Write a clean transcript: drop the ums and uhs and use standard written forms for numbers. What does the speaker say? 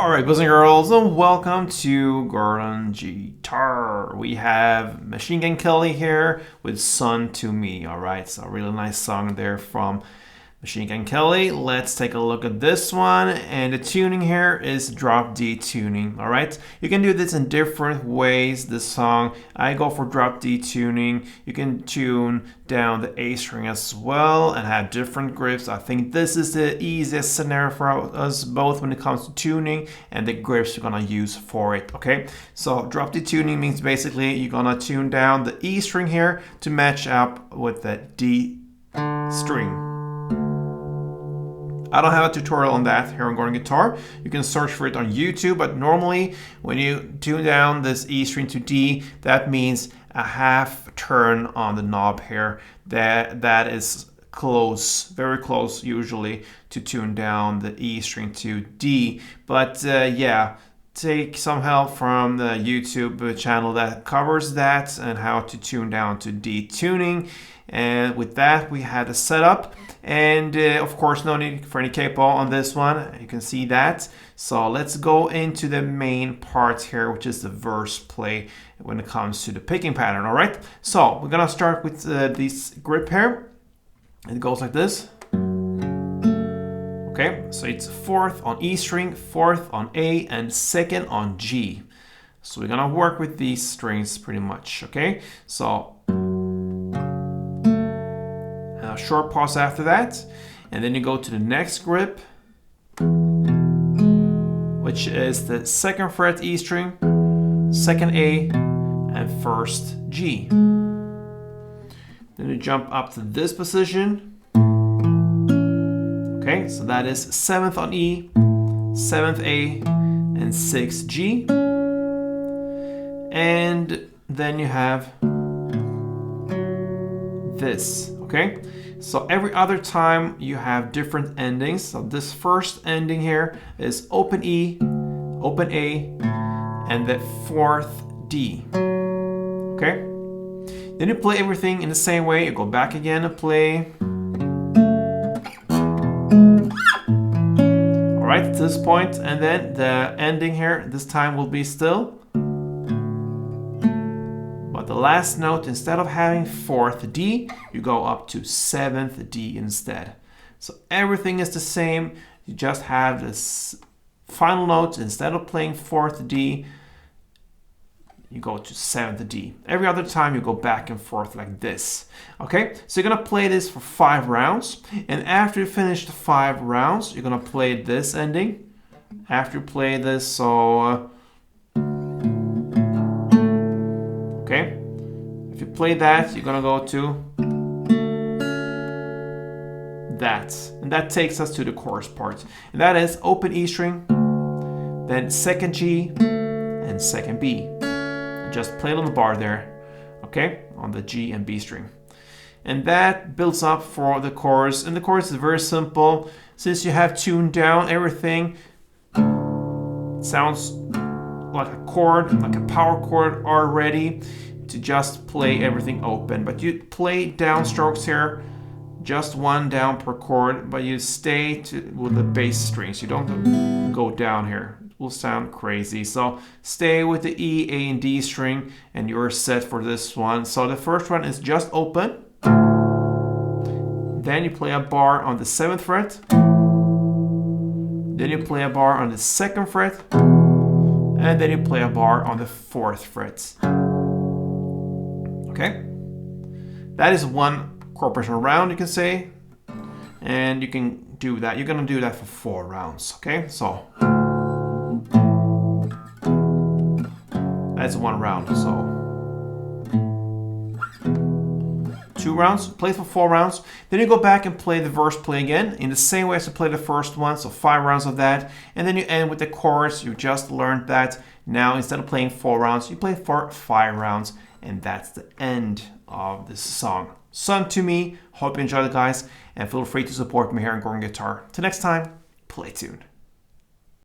Alright, boys and girls, and welcome to Gordon Guitar. We have Machine Gun Kelly here with Sun to Me. Alright, so a really nice song there from Machine Gun Kelly. Let's take a look at this one, and the tuning here is drop D tuning. Alright, you can do this in different ways. This song, I go for drop D tuning. You can tune down the A string as well and have different grips. I think this is the easiest scenario for us both when it comes to tuning and the grips you're gonna use for it. Okay, so drop D tuning means basically you're gonna tune down the E string here to match up with the D string. I don't have a tutorial on that here on Gordon Guitar. You can search for it on YouTube, but normally when you tune down this E string to D, that means a half turn on the knob here. That is close, very close usually to tune down the E string to D. But yeah, take some help from the YouTube channel that covers that and how to tune down to D tuning. And with that, we had a setup, and of course no need for any capo on this one. You can see that. So let's go into the main part here, which is the verse play when it comes to the picking pattern. All right, so we're gonna start with this grip here. It goes like this. Okay, so it's fourth on E string, fourth on A, and second on G. So we're gonna work with these strings pretty much. Okay, so a short pause after that, and then you go to the next grip, which is the second fret E string, second A, and first G. Then you jump up to this position. Okay, so that is 7th on E, 7th A, and 6th G. And then you have this, okay? So every other time you have different endings. So this first ending here is open E, open A, and the 4th D, okay? Then you play everything in the same way. You go back again and play. All right, to this point, and then the ending here this time will be still. But the last note, instead of having 4th D, you go up to 7th D instead. So everything is the same. You just have this final note. Instead of playing 4th D, you go to 7th D. Every other time you go back and forth like this. Okay, so you're gonna play this for 5 rounds. And after you finish the 5 rounds, you're gonna play this ending. After you play this, so okay, if you play that, you're gonna go to that, and that takes us to the chorus part, and that is open E string, then second G, and second B. Just play it on the bar there, okay, on the G and B string, and that builds up for the chorus. And the chorus is very simple. Since you have tuned down everything, it sounds like a chord, like a power chord already, to just play everything open. But you play downstrokes here, just one down per chord, but you stay with the bass strings. You don't go down here. It will sound crazy. So stay with the E, A, and D string, and you're set for this one. So the first one is just open. Then you play a bar on the 7th fret. Then you play a bar on the 2nd fret. And then you play a bar on the 4th fret. Okay, that is one chord progression round, you can say, and you can do that. You're gonna do that for 4 rounds. Okay, so that's 1 round. So 2 rounds, play for 4 rounds. Then you go back and play the verse play again in the same way as you play the first one, so 5 rounds of that. And then you end with the chorus. You just learned that. Now instead of playing 4 rounds, you play for 5 rounds, and that's the end of this song. Sun to Me. Hope you enjoyed it, guys, and feel free to support me here on Gordon Guitar. Till next time, play tuned.